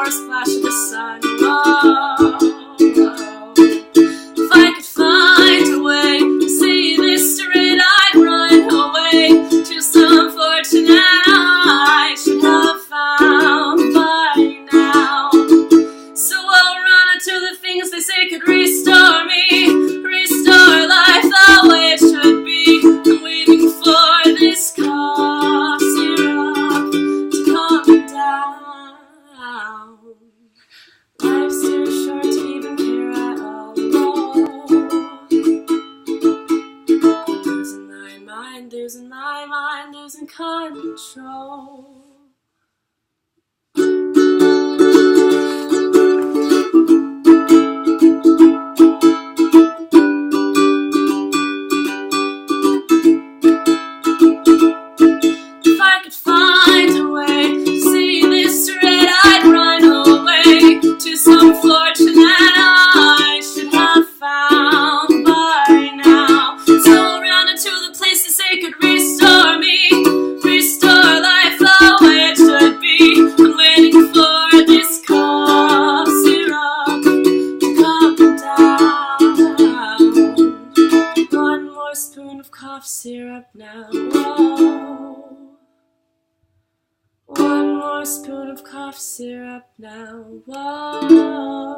a splash of the sun. Whoa, whoa. If I could find a way to see this straight, I'd run away to some fortune that I should have found by now. So I'll run until the things they say could restore me, restore life the way it should be. I'm waiting for this cough syrup to come down. Life's too short to even care at all. Losing my mind, losing my mind, losing control. If I could find a way to see this straight, I'd run away to some fortune that I should have found by now. So I'll run into the place they say could restore me, restore life the way it should be. I'm waiting for this cough syrup to come down. One more spoon of cough syrup now. Whoa. One more spoon of cough syrup now. Whoa.